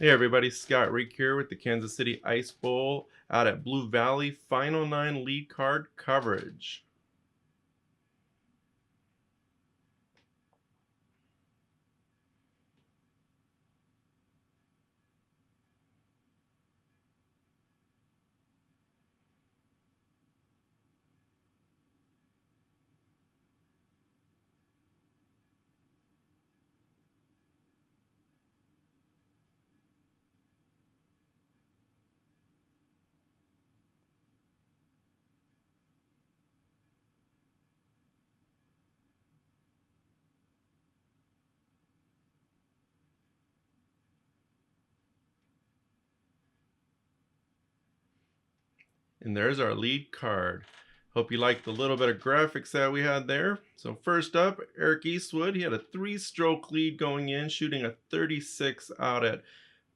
Hey everybody, Scott Reek here with the Kansas City Ice Bowl out at Blue Valley Final 9 lead card coverage. And there's our lead card. Hope you liked the little bit of graphics that we had there. So first up, Eric Eastwood. He had a 3-stroke lead going in, shooting a 36 out at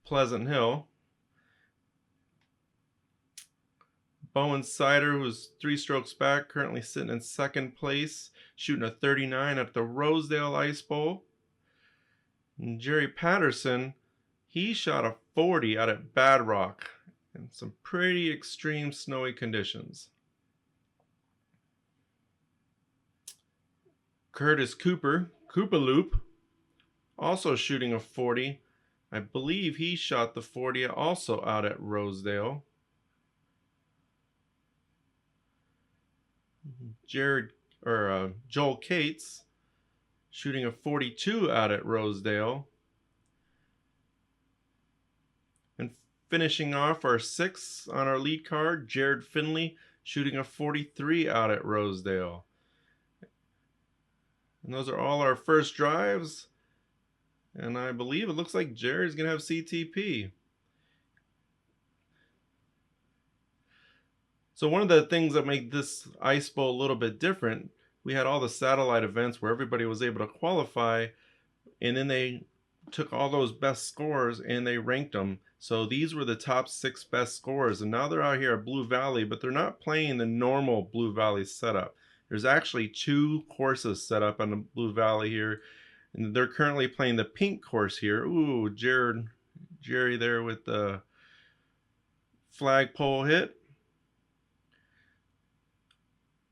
Pleasant Hill. Bowen Seiter, who's 3 strokes back, currently sitting in second place, shooting a 39 at the Rosedale Ice Bowl. And Jerry Patterson, he shot a 40 out at Bad Rock in some pretty extreme snowy conditions. Curtis Cooper, Loop, also shooting a 40. I believe he shot the 40 also out at Rosedale. Joel Cates shooting a 42 out at Rosedale. And finishing off our 6th on our lead card, Jared Finley shooting a 43 out at Rosedale. And those are all our first drives. And I believe it looks like Jared's going to have CTP. So one of the things that make this Ice Bowl a little bit different, we had all the satellite events where everybody was able to qualify, and then they took all those best scores and they ranked them. So these were the top 6 best scores, and now they're out here at Blue Valley, but they're not playing the normal Blue Valley setup. There's actually 2 courses set up on the Blue Valley here, and they're currently playing the pink course here. Ooh, Jerry there with the flagpole hit.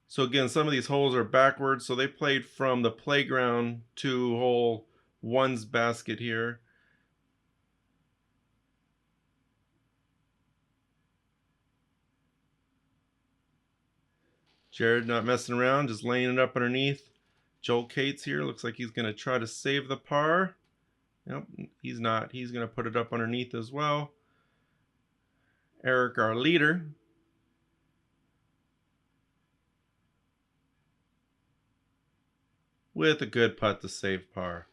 So again, some of these holes are backwards, so they played from the playground to hole 1's basket here. Jared not messing around, just laying it up underneath. Joel Cates here, looks like he's going to try to save the par. Nope, he's not. He's going to put it up underneath as well. Eric, our leader, with a good putt to save par.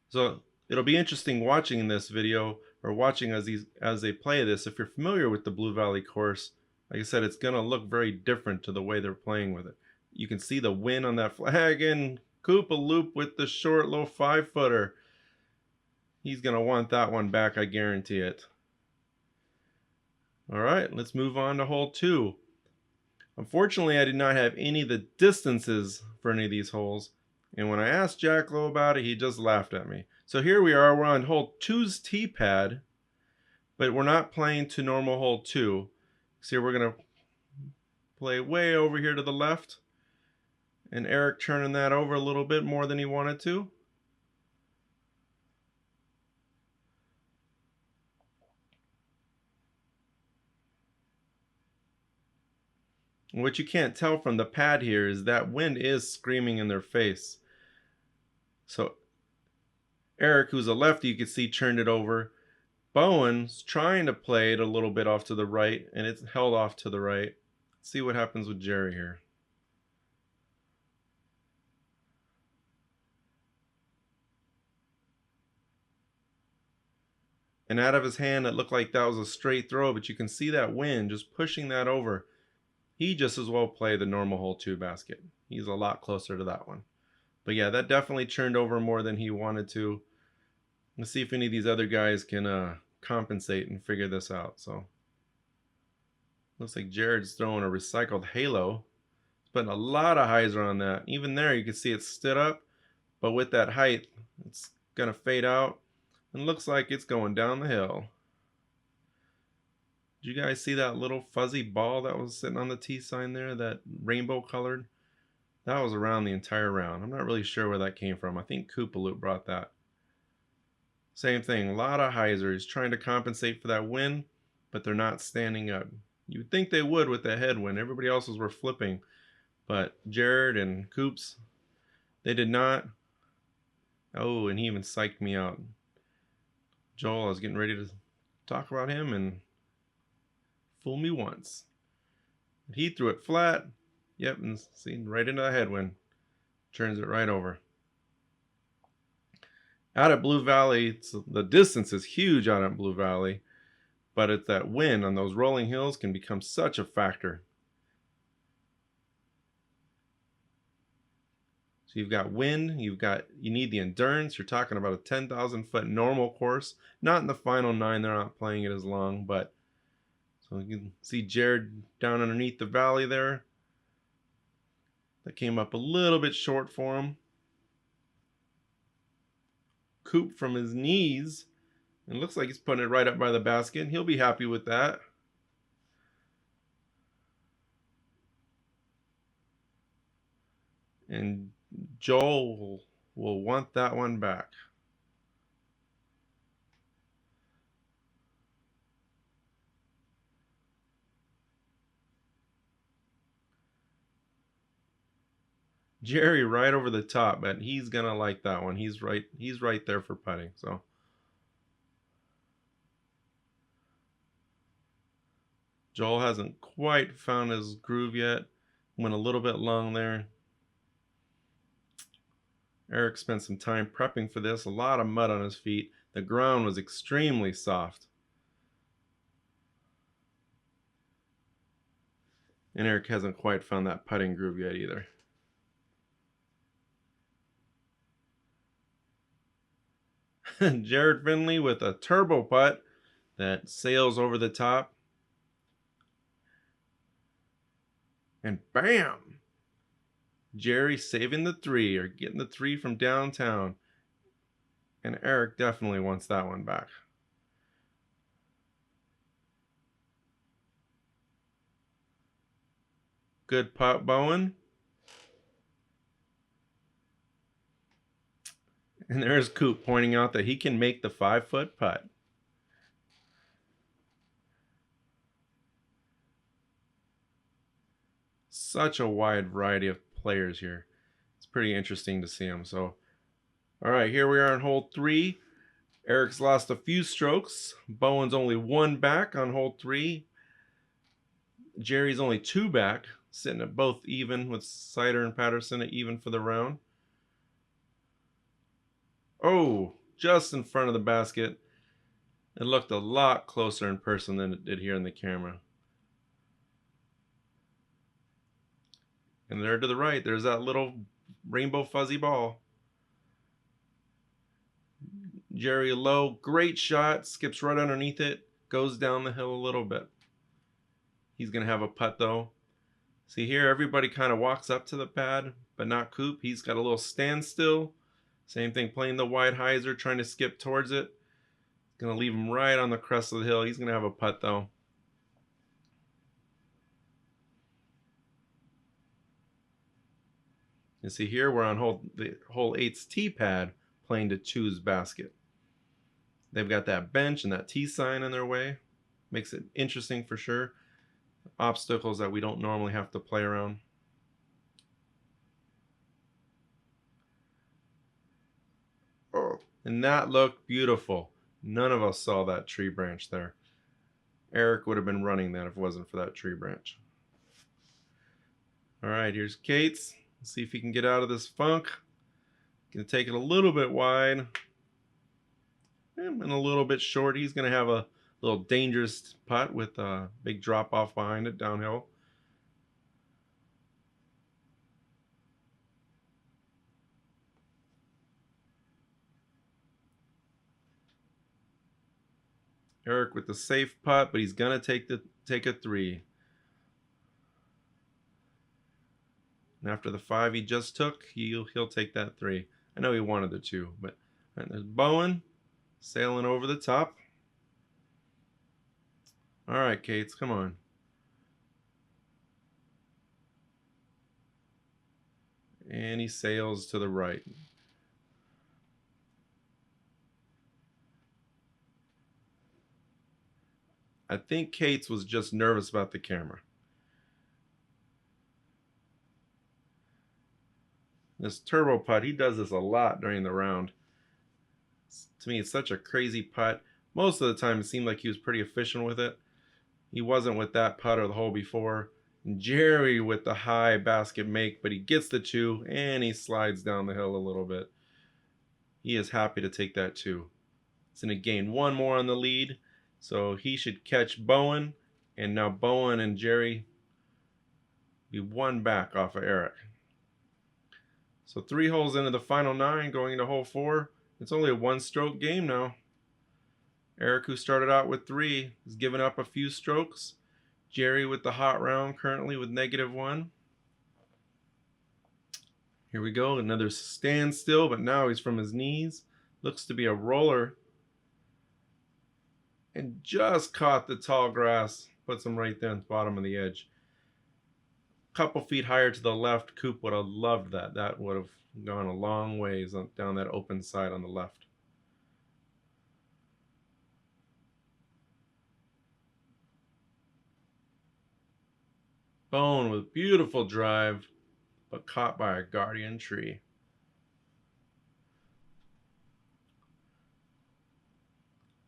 So it'll be interesting watching this video, or watching as they play this. If you're familiar with the Blue Valley course, like I said, it's going to look very different to the way they're playing with it. You can see the win on that flag, and Koopa Loop with the short, low 5-footer. He's going to want that one back, I guarantee it. All right, let's move on to hole 2. Unfortunately, I did not have any of the distances for any of these holes, and when I asked Jack Lowe about it, he just laughed at me. So here we are, we're on hole 2's tee pad, but we're not playing to normal hole 2. So we're going to play way over here to the left, and Eric turning that over a little bit more than he wanted to. What you can't tell from the pad here is that wind is screaming in their face. So Eric, who's a lefty, you can see turned it over. Bowen's trying to play it a little bit off to the right, and it's held off to the right. Let's see what happens with Jerry here. And out of his hand, it looked like that was a straight throw, but you can see that wind just pushing that over. He just as well play the normal hole 2 basket. He's a lot closer to that one. But yeah, that definitely turned over more than he wanted to. Let's see if any of these other guys can compensate and figure this out. So looks like Jared's throwing a recycled halo. He's putting a lot of hyzer on that. Even there, you can see it stood up. but with that height, it's gonna fade out and looks like it's going down the hill. Did you guys see that little fuzzy ball that was sitting on the tee sign there, that rainbow colored? That was around the entire round. I'm not really sure where that came from. I think Koopaloop brought that. Same thing, a lot of hyzers trying to compensate for that wind, but they're not standing up. You'd think they would with the headwind. Everybody else's were flipping, but Jared and Coops, they did not. Oh, and he even psyched me out. Joel, I was getting ready to talk about him and fool me once. He threw it flat. Yep, and see, right into the headwind. Turns it right over. Out at Blue Valley, the distance is huge out at Blue Valley, but it's that wind on those rolling hills can become such a factor. So you've got wind, you need the endurance. You're talking about a 10,000 foot normal course. Not in the final 9, they're not playing it as long, but so you can see Jared down underneath the valley there. That came up a little bit short for him. Coop from his knees. And looks like he's putting it right up by the basket. He'll be happy with that. And Joel will want that one back. Jerry right over the top, but he's gonna like that one. He's right there for putting. So Joel hasn't quite found his groove yet. Went a little bit long there. Eric spent some time prepping for this. A lot of mud on his feet. The ground was extremely soft. And Eric hasn't quite found that putting groove yet either. Jared Finley with a turbo putt that sails over the top. And bam! Jerry saving the 3, or getting the 3 from downtown. And Eric definitely wants that one back. Good putt, Bowen. And there's Coop pointing out that he can make the 5-foot putt. Such a wide variety of players here. It's pretty interesting to see them. So, all right, here we are on hole 3. Eric's lost a few strokes. Bowen's only 1 back on hole 3. Jerry's only 2 back, sitting at both even with Seiter and Patterson at even for the round. Oh, just in front of the basket. It looked a lot closer in person than it did here in the camera. And there to the right, there's that little rainbow fuzzy ball. Jerry low, great shot, skips right underneath it, goes down the hill a little bit. He's going to have a putt though. See here, everybody kind of walks up to the pad, but not Coop. He's got a little standstill. Same thing, playing the wide hyzer, trying to skip towards it. Going to leave him right on the crest of the hill. He's going to have a putt though. You see here, we're on hole 8's tee pad, playing to 2's basket. They've got that bench and that tee sign in their way. Makes it interesting for sure. Obstacles that we don't normally have to play around. Oh, and that looked beautiful. None of us saw that tree branch there. Eric would have been running that if it wasn't for that tree branch. All right, here's Kate's. Let's see if he can get out of this funk. Gonna take it a little bit wide and a little bit short. He's gonna have a little dangerous putt with a big drop off behind it downhill. Eric with the safe putt, but he's gonna take a 3. And after the 5 he just took, he'll take that 3. I know he wanted the 2, but and there's Bowen sailing over the top. All right, Cates, come on. And he sails to the right. I think Cates was just nervous about the camera. This turbo putt, he does this a lot during the round. To me, it's such a crazy putt. Most of the time, it seemed like he was pretty efficient with it. He wasn't with that putt or the hole before. And Jerry with the high basket make, but he gets the 2 and he slides down the hill a little bit. He is happy to take that 2. It's going to gain 1 more on the lead, so he should catch Bowen, and now Bowen and Jerry be 1 back off of Eric. So 3 holes into the final 9, going into hole 4. It's only a 1-stroke game now. Eric, who started out with 3, has given up a few strokes. Jerry with the hot round currently with -1. Here we go, another standstill, but now he's from his knees. Looks to be a roller. And just caught the tall grass. Puts him right there at the bottom of the edge. A couple feet higher to the left, Coop would have loved that. That would have gone a long ways down that open side on the left. Bowen with beautiful drive, but caught by a guardian tree.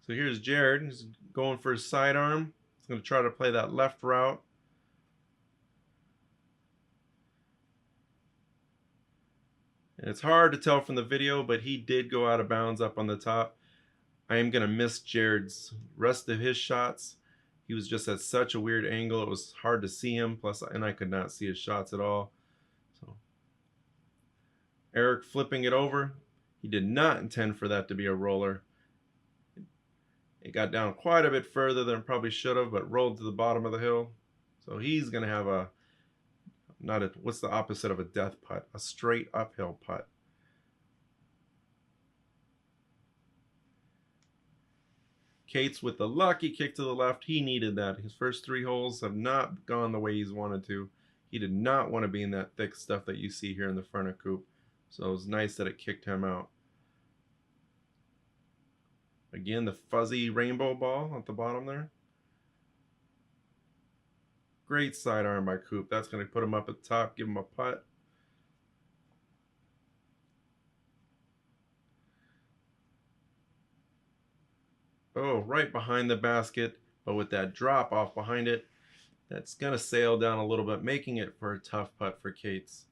So here's Jared. He's going for his sidearm. He's going to try to play that left route. And it's hard to tell from the video, but he did go out of bounds up on the top. I am going to miss Jared's rest of his shots. He was just at such a weird angle. It was hard to see him. And I could not see his shots at all. So Eric flipping it over. He did not intend for that to be a roller. It got down quite a bit further than it probably should have, but rolled to the bottom of the hill. So he's going to have what's the opposite of a death putt? A straight uphill putt. Cates with the lucky kick to the left. He needed that. His first 3 holes have not gone the way he's wanted to. He did not want to be in that thick stuff that you see here in the front of Coop. So it was nice that it kicked him out. Again, the fuzzy rainbow ball at the bottom there. Great sidearm by Coop. That's going to put him up at the top, give him a putt. Oh, right behind the basket, but with that drop off behind it, that's going to sail down a little bit, making it for a tough putt for Cates.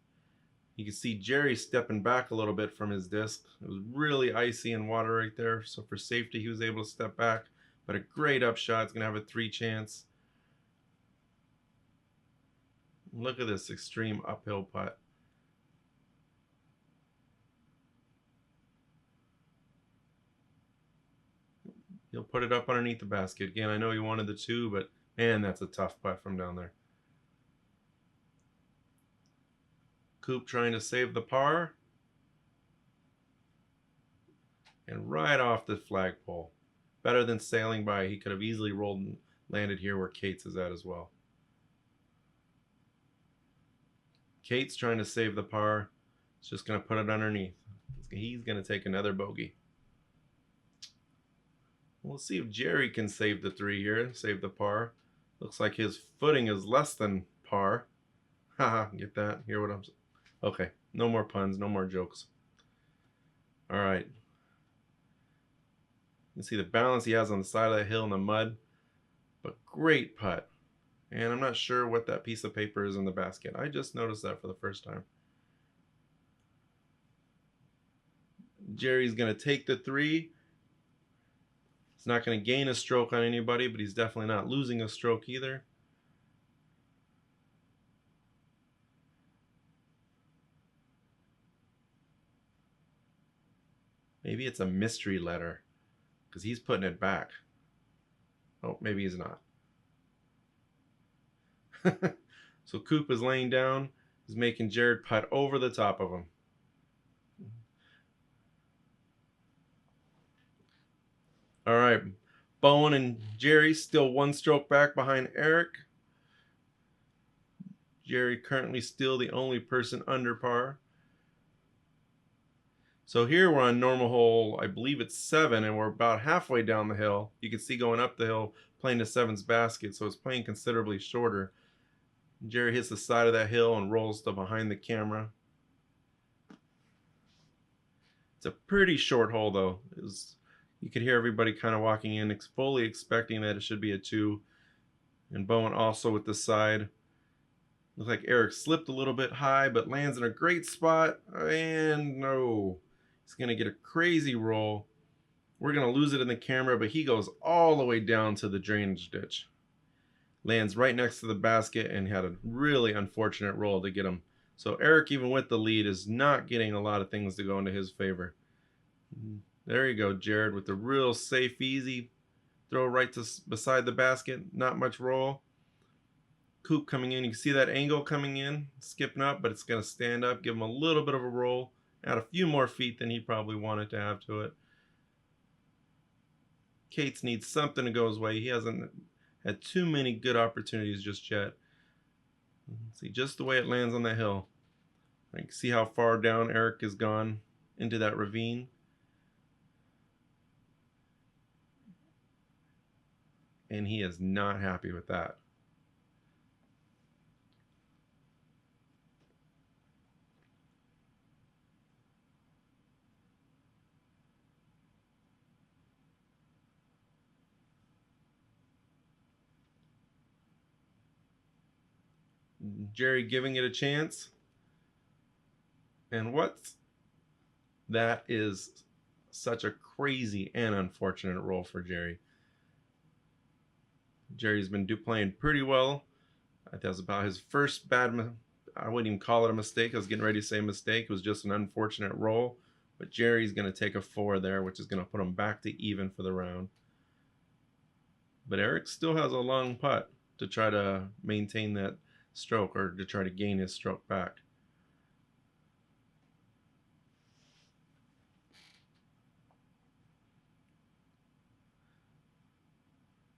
You can see Jerry stepping back a little bit from his disc. It was really icy and water right there, so for safety he was able to step back, but a great upshot. It's going to have a 3 chance. Look at this extreme uphill putt. He'll put it up underneath the basket. Again, I know he wanted the 2, but man, that's a tough putt from down there. Coop trying to save the par. And right off the flagpole. Better than sailing by. He could have easily rolled and landed here where Cates is at as well. Cates trying to save the par. He's just going to put it underneath. He's going to take another bogey. We'll see if Jerry can save the 3 here, save the par. Looks like his footing is less than par. Haha, get that? Hear what I'm saying? Okay, no more puns, no more jokes. All right. You can see the balance he has on the side of the hill in the mud. But great putt. And I'm not sure what that piece of paper is in the basket. I just noticed that for the first time. Jerry's going to take the 3. He's not going to gain a stroke on anybody, but he's definitely not losing a stroke either. Maybe it's a mystery letter because he's putting it back. Oh, maybe he's not. So Coop is laying down. He's making Jared putt over the top of him. All right, Bowen and Jerry still one stroke back behind Eric. Jerry currently still the only person under par. So here we're on normal hole, I believe it's 7, and we're about halfway down the hill. You can see going up the hill playing the 7's basket, so it's playing considerably shorter. Jerry hits the side of that hill and rolls to behind the camera. It's a pretty short hole though. You could hear everybody kind of walking in, fully expecting that it should be a 2. And Bowen also with the side. Looks like Eric slipped a little bit high, but lands in a great spot. And no, he's going to get a crazy roll. We're going to lose it in the camera, but he goes all the way down to the drainage ditch. Lands right next to the basket and had a really unfortunate roll to get him. So Eric, even with the lead, is not getting a lot of things to go into his favor. There you go, Jared, with the real safe, easy throw right to beside the basket. Not much roll. Coop coming in. You can see that angle coming in, skipping up, but it's going to stand up, give him a little bit of a roll, add a few more feet than he probably wanted to have to it. Cates needs something to go his way. He hasn't had too many good opportunities just yet. See just the way it lands on that hill. I can see how far down Eric has gone into that ravine. And he is not happy with that. Jerry giving it a chance. And that is such a crazy and unfortunate roll for Jerry. Jerry's been playing pretty well. I think that was about his first I wouldn't even call it a mistake. I was getting ready to say mistake. It was just an unfortunate roll. But Jerry's going to take a 4 there, which is going to put him back to even for the round. But Eric still has a long putt to try to maintain that stroke, or to try to gain his stroke back.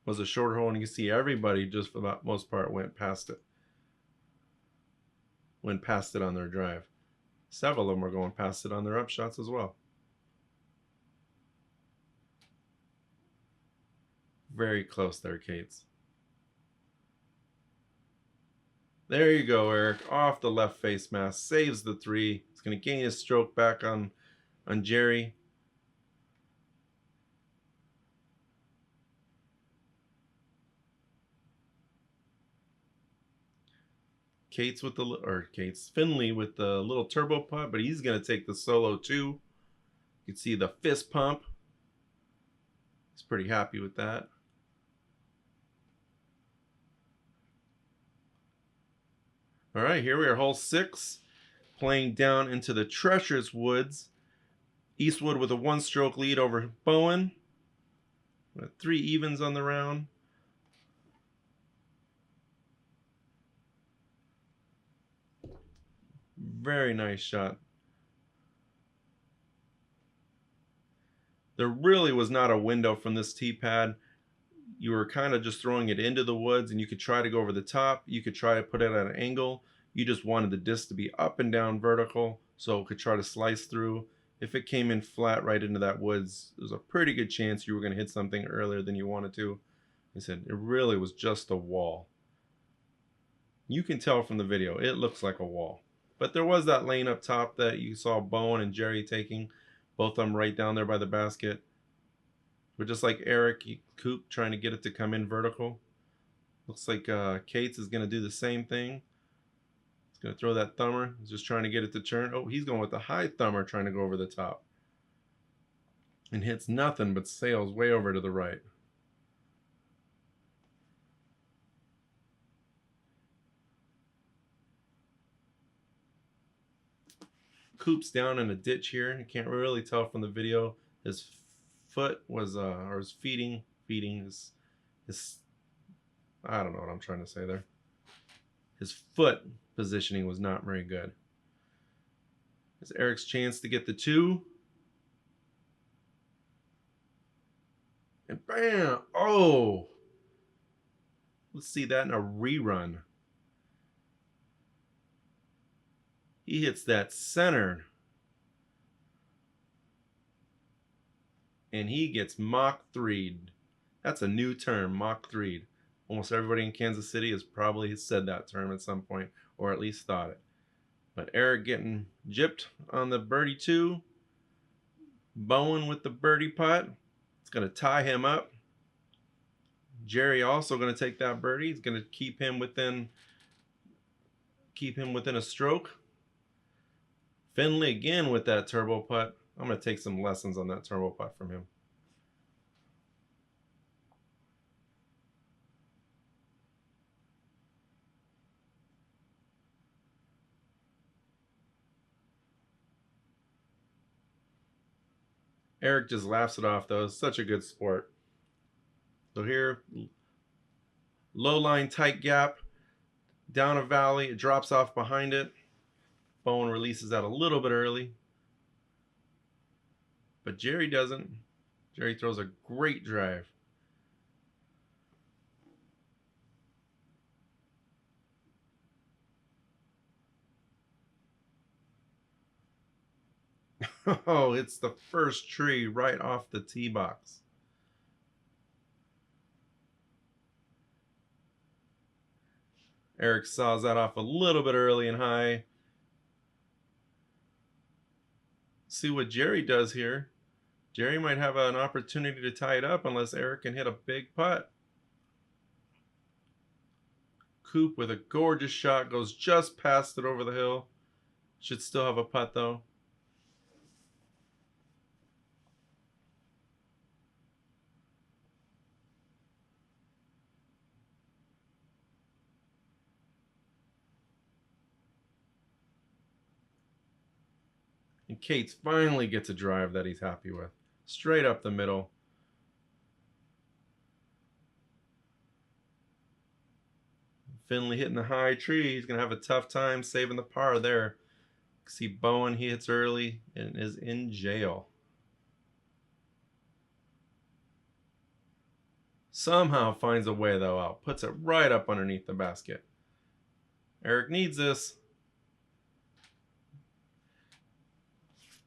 Was a short hole, and you can see everybody just for the most part went past it on their drive. Several of them were going past it on their upshots as well. Very close there, Cates. There you go, Eric. Off the left face mask. Saves the 3. He's going to gain his stroke back on Jerry. Finley with the little turbo putt, but he's going to take the solo too. You can see the fist pump. He's pretty happy with that. All right, here we are, hole 6, playing down into the Treasures Woods. Eastwood with a 1-stroke lead over Bowen. 3 evens on the round. Very nice shot. There really was not a window from this tee pad. You were kind of just throwing it into the woods, and you could try to go over the top. You could try to put it at an angle. You just wanted the disc to be up and down vertical so it could try to slice through. If it came in flat right into that woods, there's a pretty good chance you were going to hit something earlier than you wanted to. I said it really was just a wall. You can tell from the video, it looks like a wall. But there was that lane up top that you saw Bowen and Jerry taking, both of them right down there by the basket. But just like Eric, Coop trying to get it to come in vertical. Looks like Cates is going to do the same thing. He's going to throw that thumber. He's just trying to get it to turn. Oh, he's going with the high thumber trying to go over the top. And hits nothing but sails way over to the right. Coop's down in a ditch here. You can't really tell from the video. His foot was, or his feeding his, I don't know what I'm trying to say there. His foot positioning was not very good. It's Eric's chance to get the 2. And bam! Oh! Let's see that in a rerun. He hits that center. And he gets Mach 3'd. That's a new term, Mach 3'd. Almost everybody in Kansas City has probably said that term at some point, or at least thought it. But Eric getting gypped on the birdie 2. Bowen with the birdie putt. It's going to tie him up. Jerry also going to take that birdie. He's going to keep him within a stroke. Finley again with that turbo putt. I'm going to take some lessons on that turbo putt from him. Eric just laughs it off, though. It's such a good sport. So here, low line, tight gap, down a valley. It drops off behind it. Bowen releases that a little bit early. But Jerry doesn't. Jerry throws a great drive. Oh, it's the first tree right off the tee box. Eric saws that off a little bit early and high. See what Jerry does here. Jerry might have an opportunity to tie it up unless Eric can hit a big putt. Coop with a gorgeous shot goes just past it over the hill. Should still have a putt though. And Cates finally gets a drive that he's happy with. Straight up the middle. Finley hitting the high tree. He's going to have a tough time saving the par there. See Bowen, he hits early and is in jail. Somehow finds a way though out. Puts it right up underneath the basket. Eric needs this.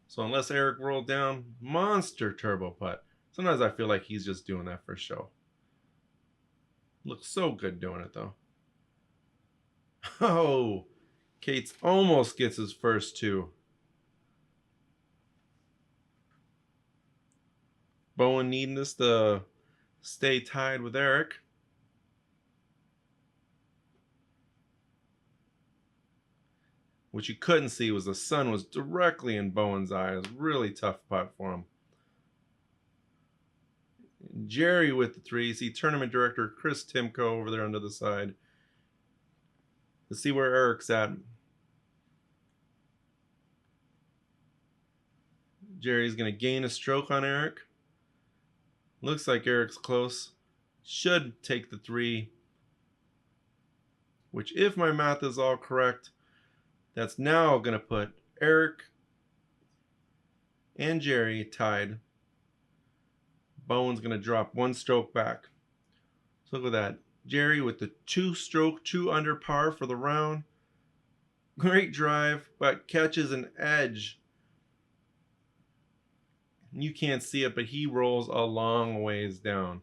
So unless Eric rolled down, monster turbo putt. Sometimes I feel like he's just doing that for show. Looks so good doing it though. Oh, Cates almost gets his first 2. Bowen needing this to stay tied with Eric. What you couldn't see was the sun was directly in Bowen's eyes. Really tough putt for him. Jerry with the 3. See tournament director Chris Timko over there under the side. Let's see where Eric's at. Jerry's going to gain a stroke on Eric. Looks like Eric's close. Should take the 3. Which, if my math is all correct, that's now going to put Eric and Jerry tied. Bowen's going to drop 1 stroke back. So look at that. Jerry with the 2-stroke, 2 under par for the round. Great drive, but catches an edge. You can't see it, but he rolls a long ways down.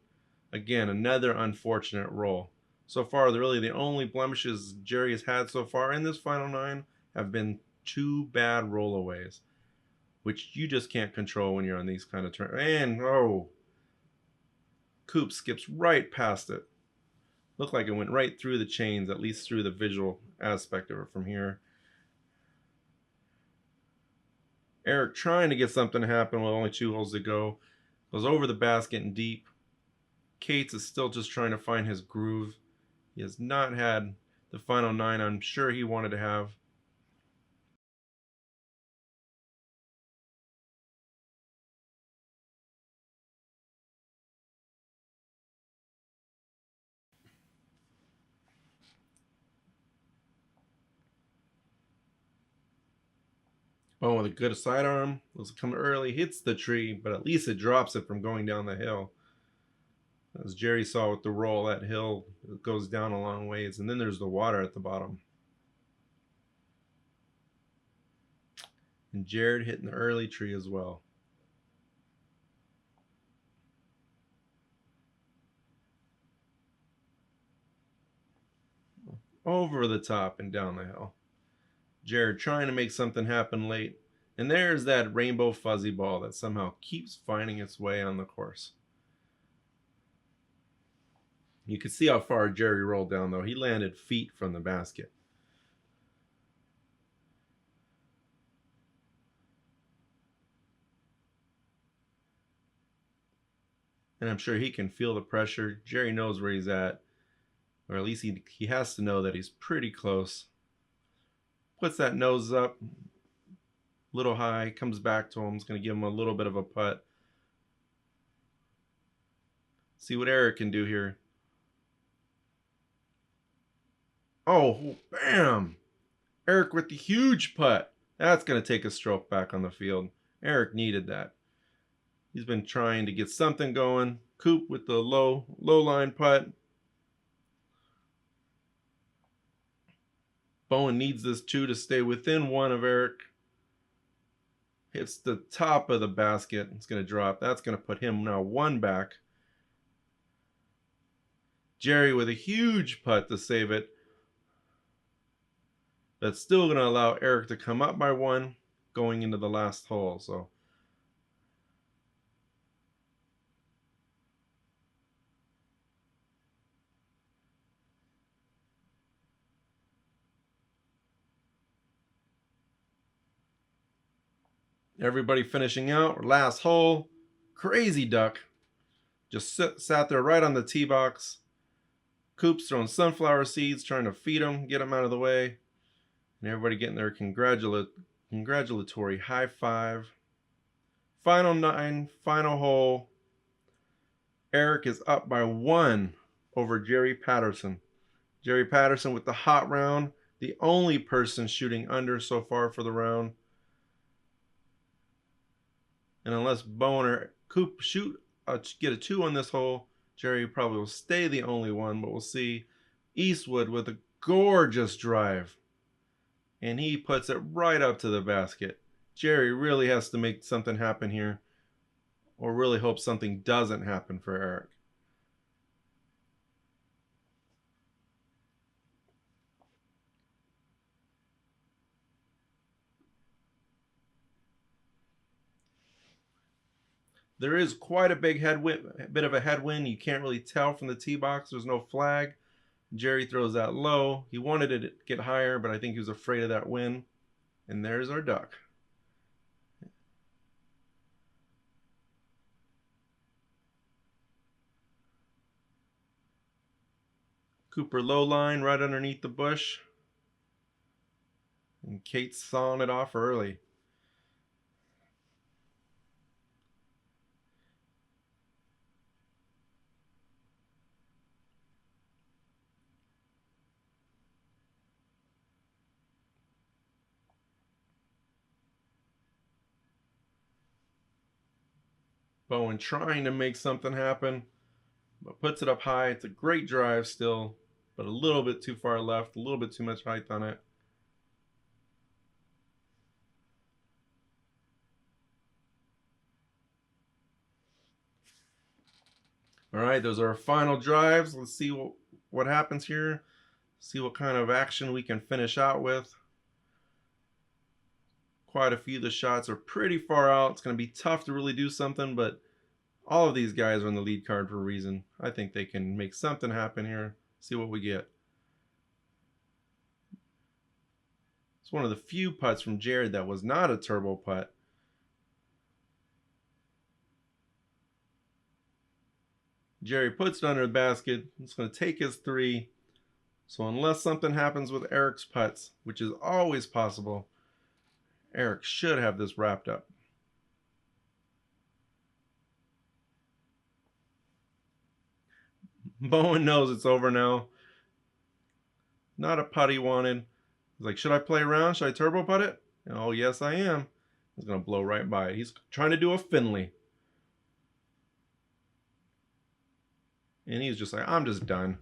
Again, another unfortunate roll. So far, really the only blemishes Jerry has had so far in this final 9 have been 2 bad rollaways, which you just can't control when you're on these kind of turns. And, oh, Coop skips right past it. Looked like it went right through the chains, at least through the visual aspect of it from here. Eric trying to get something to happen with only 2 holes to go. Goes over the basket and deep. Cates is still just trying to find his groove. He has not had the final 9 I'm sure he wanted to have. Oh, with a good sidearm. Looks like coming early, hits the tree, but at least it drops it from going down the hill. As Jerry saw with the roll, that hill goes down a long ways, and then there's the water at the bottom. And Jared hitting the early tree as well. Over the top and down the hill. Jared trying to make something happen late. And there's that rainbow fuzzy ball that somehow keeps finding its way on the course. You can see how far Jerry rolled down, though. He landed feet from the basket. And I'm sure he can feel the pressure. Jerry knows where he's at. Or at least he has to know that he's pretty close. Puts that nose up. Little high. Comes back to him. It's going to give him a little bit of a putt. See what Eric can do here. Oh, bam! Eric with the huge putt. That's going to take a stroke back on the field. Eric needed that. He's been trying to get something going. Coop with the low line putt. Bowen needs this two to stay within one of Eric. Hits the top of the basket. It's going to drop. That's going to put him now one back. Jerry with a huge putt to save it. That's still going to allow Eric to come up by one going into the last hole. So everybody finishing out. Last hole. Crazy duck. Just sat there right on the tee box. Coop's throwing sunflower seeds, trying to feed him, get him out of the way. And everybody getting their congratulatory high five. Final 9, final hole. Eric is up by 1 over Jerry Patterson. Jerry Patterson with the hot round. The only person shooting under so far for the round. And unless Bowen or Coop get a 2 on this hole, Jerry probably will stay the only one, but we'll see. Eastwood with a gorgeous drive. And he puts it right up to the basket. Jerry really has to make something happen here, or really hope something doesn't happen for Eric. There is quite a big bit of a headwind. You can't really tell from the tee box. There's no flag. Jerry throws that low. He wanted it to get higher, but I think he was afraid of that wind. And there's our duck. Cooper low line right underneath the bush. And Kate's sawing it off early. Bowen trying to make something happen, but puts it up high. It's a great drive still, but a little bit too far left, a little bit too much height on it. All right, those are our final drives. Let's see what happens here. See what kind of action we can finish out with. Quite a few of the shots are pretty far out. It's going to be tough to really do something, but all of these guys are on the lead card for a reason. I think they can make something happen here. See what we get. It's one of the few putts from Jared that was not a turbo putt. Jerry puts it under the basket. It's going to take his 3. So unless something happens with Eric's putts, which is always possible, Eric should have this wrapped up. Bowen knows it's over now. Not a putt he wanted. He's like, should I play around? Should I turbo putt it? And, oh, yes, I am. He's going to blow right by it. He's trying to do a Finley. And he was just like, I'm just done.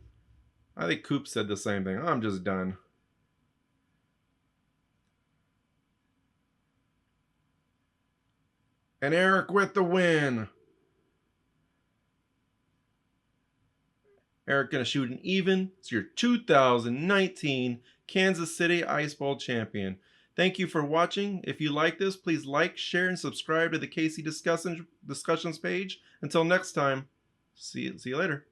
I think Coop said the same thing. I'm just done. And Eric with the win. Eric going to shoot an even. It's your 2019 Kansas City Ice Bowl champion. Thank you for watching. If you like this, please like, share, and subscribe to the KC Discussions page. Until next time, see you later.